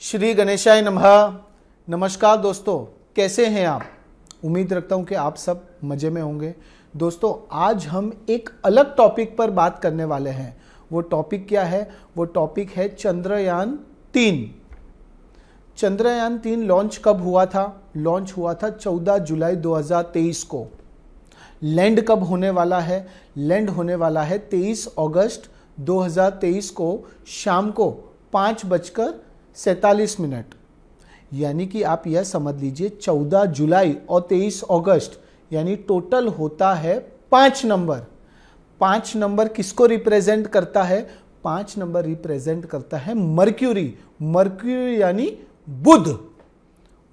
श्री गणेशाय नमः। नमस्कार दोस्तों, कैसे हैं आप? उम्मीद रखता हूं कि आप सब मज़े में होंगे। दोस्तों, आज हम एक अलग टॉपिक पर बात करने वाले हैं। वो टॉपिक क्या है? वो टॉपिक है चंद्रयान-3। चंद्रयान-3 लॉन्च कब हुआ था? लॉन्च हुआ था 14 जुलाई 2023 को। लैंड कब होने वाला है? लैंड होने वाला है 23 अगस्त 2023 को शाम को 5:47। यानी कि आप यह समझ लीजिए 14 जुलाई और 23 अगस्त यानी टोटल होता है 5 नंबर। 5 नंबर किसको रिप्रेजेंट करता है? 5 नंबर रिप्रेजेंट करता है मर्क्यूरी। मर्क्यूरी यानी बुध।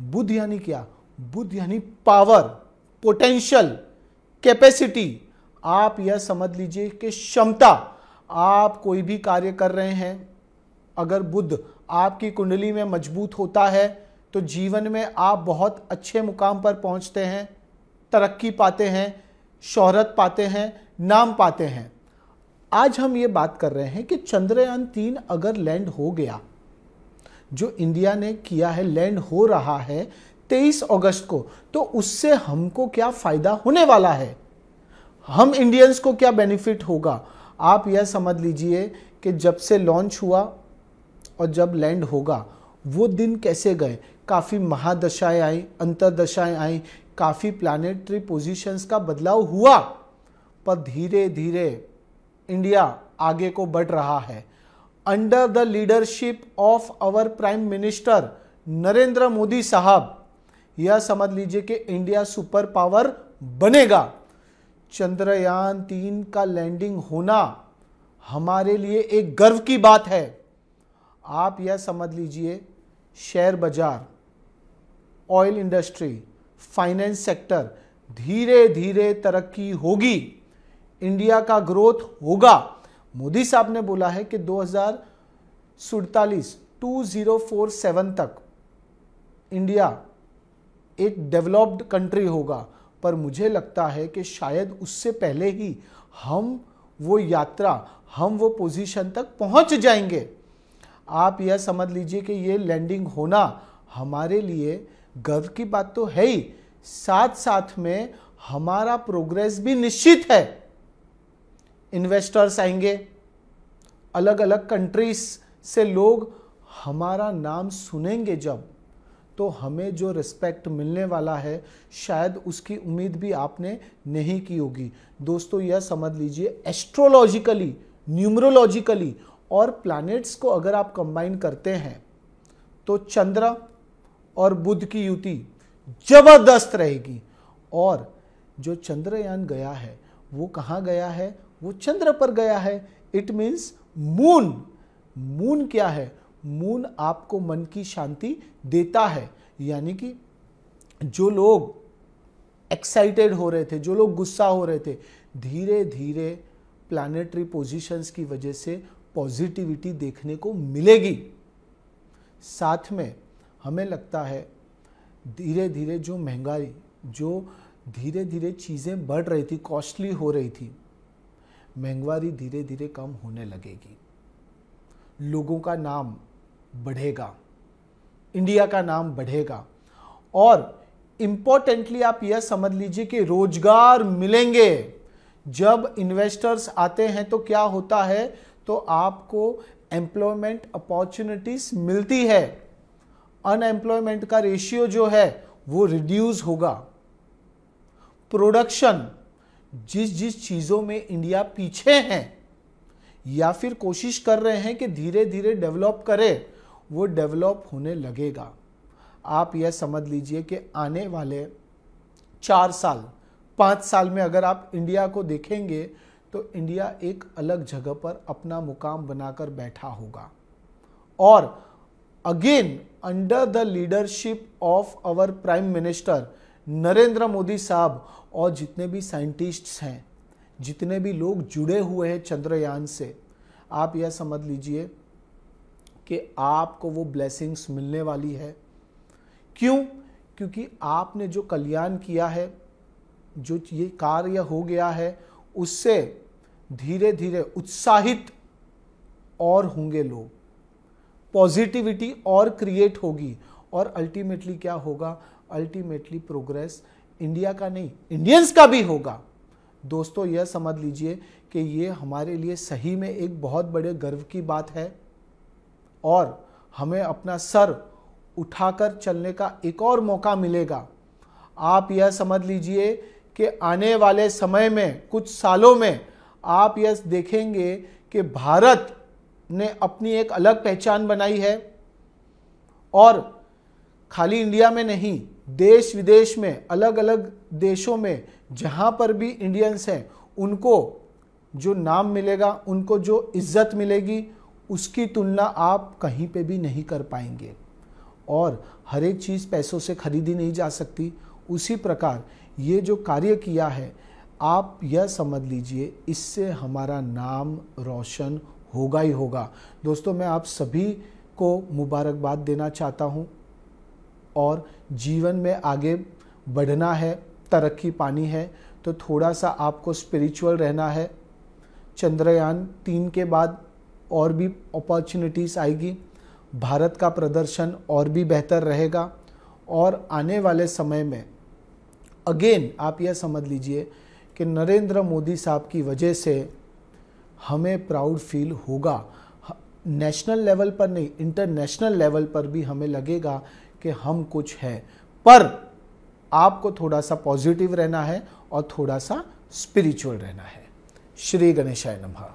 बुध यानी क्या? बुध यानी पावर, पोटेंशियल, कैपेसिटी। आप यह समझ लीजिए कि क्षमता। आप कोई भी कार्य कर रहे हैं, अगर बुध आपकी कुंडली में मजबूत होता है तो जीवन में आप बहुत अच्छे मुकाम पर पहुंचते हैं, तरक्की पाते हैं, शोहरत पाते हैं, नाम पाते हैं। आज हम ये बात कर रहे हैं कि चंद्रयान-3 अगर लैंड हो गया, जो इंडिया ने किया है, लैंड हो रहा है 23 अगस्त को, तो उससे हमको क्या फायदा होने वाला है? हम इंडियंस को क्या बेनिफिट होगा? आप यह समझ लीजिए कि जब से लॉन्च हुआ और जब लैंड होगा वो दिन कैसे गए। काफ़ी महादशाएं आई, अंतरदशाएं आई, काफ़ी प्लैनेटरी पोजीशंस का बदलाव हुआ, पर धीरे धीरे इंडिया आगे को बढ़ रहा है। Under the leadership of our prime minister Narendra Modi sahab, यह समझ लीजिए कि इंडिया सुपर पावर बनेगा। चंद्रयान-3 का लैंडिंग होना हमारे लिए एक गर्व की बात है। आप यह समझ लीजिए शेयर बाजार, ऑयल इंडस्ट्री, फाइनेंस सेक्टर धीरे धीरे तरक्की होगी, इंडिया का ग्रोथ होगा। मोदी साहब ने बोला है कि 2047 तक इंडिया एक डेवलप्ड कंट्री होगा, पर मुझे लगता है कि शायद उससे पहले ही हम वो यात्रा, हम वो पोजीशन तक पहुंच जाएंगे। आप यह समझ लीजिए कि ये लैंडिंग होना हमारे लिए गर्व की बात तो है ही, साथ साथ में हमारा प्रोग्रेस भी निश्चित है। इन्वेस्टर्स आएंगे, अलग अलग कंट्रीज से लोग हमारा नाम सुनेंगे जब, तो हमें जो रिस्पेक्ट मिलने वाला है शायद उसकी उम्मीद भी आपने नहीं की होगी। दोस्तों, यह समझ लीजिए एस्ट्रोलॉजिकली, न्यूमरोलॉजिकली और प्लैनेट्स को अगर आप कंबाइन करते हैं तो चंद्र और बुध की युति जबरदस्त रहेगी। और जो चंद्रयान गया है वो कहाँ गया है? वो चंद्र पर गया है। It means moon. मून क्या है? मून आपको मन की शांति देता है। यानी कि जो लोग एक्साइटेड हो रहे थे, जो लोग गुस्सा हो रहे थे, धीरे धीरे प्लैनेटरी पोजीशंस की वजह से पॉजिटिविटी देखने को मिलेगी। साथ में हमें लगता है धीरे धीरे जो महंगाई, जो धीरे धीरे चीज़ें बढ़ रही थी, कॉस्टली हो रही थी, महंगाई धीरे धीरे कम होने लगेगी। लोगों का नाम बढ़ेगा, इंडिया का नाम बढ़ेगा, और इंपॉर्टेंटली आप यह समझ लीजिए कि रोजगार मिलेंगे। जब इन्वेस्टर्स आते हैं तो क्या होता है? तो आपको एम्प्लॉयमेंट अपॉर्चुनिटीज मिलती है, अनएम्प्लॉयमेंट का रेशियो जो है वो रिड्यूस होगा। प्रोडक्शन, जिस जिस चीज़ों में इंडिया पीछे हैं या फिर कोशिश कर रहे हैं कि धीरे धीरे डेवलप करे, वो डेवलप होने लगेगा। आप यह समझ लीजिए कि आने वाले 4 साल, 5 साल में अगर आप इंडिया को देखेंगे तो इंडिया एक अलग जगह पर अपना मुकाम बनाकर बैठा होगा। और again under the leadership of our prime minister Narendra Modi sahab और जितने भी साइंटिस्ट्स हैं, जितने भी लोग जुड़े हुए हैं चंद्रयान से, आप यह समझ लीजिए कि आपको वो ब्लेसिंग्स मिलने वाली है। क्यों? क्योंकि आपने जो कल्याण किया है, जो ये कार्य हो गया है, उससे धीरे धीरे उत्साहित और होंगे लोग। पॉजिटिविटी और क्रिएट होगी और अल्टीमेटली क्या होगा, अल्टीमेटली प्रोग्रेस इंडिया का नहीं इंडियंस का भी होगा। दोस्तों यह समझ लीजिए कि ये हमारे लिए सही में एक बहुत बड़े गर्व की बात है और हमें अपना सर उठाकर चलने का एक और मौका मिलेगा। आप यह समझ लीजिए कि आने वाले समय में कुछ सालों में आप यह देखेंगे कि भारत ने अपनी एक अलग पहचान बनाई है और खाली इंडिया में नहीं, देश विदेश में, अलग अलग देशों में जहां पर भी इंडियंस हैं उनको जो नाम मिलेगा, उनको जो इज्जत मिलेगी, उसकी तुलना आप कहीं पे भी नहीं कर पाएंगे। और हर एक चीज़ पैसों से खरीदी नहीं जा सकती। उसी प्रकार ये जो कार्य किया है, आप यह समझ लीजिए इससे हमारा नाम रोशन होगा ही होगा। दोस्तों मैं आप सभी को मुबारकबाद देना चाहता हूँ और जीवन में आगे बढ़ना है, तरक्की पानी है तो थोड़ा सा आपको स्पिरिचुअल रहना है। चंद्रयान 3 के बाद और भी अपॉर्चुनिटीज़ आएगी, भारत का प्रदर्शन और भी बेहतर रहेगा और आने वाले समय में अगेन आप यह समझ लीजिए कि नरेंद्र मोदी साहब की वजह से हमें प्राउड फील होगा। नेशनल लेवल पर नहीं, इंटरनेशनल लेवल पर भी हमें लगेगा कि हम कुछ है। पर आपको थोड़ा सा पॉजिटिव रहना है और थोड़ा सा स्पिरिचुअल रहना है। श्री गणेशाय नमः।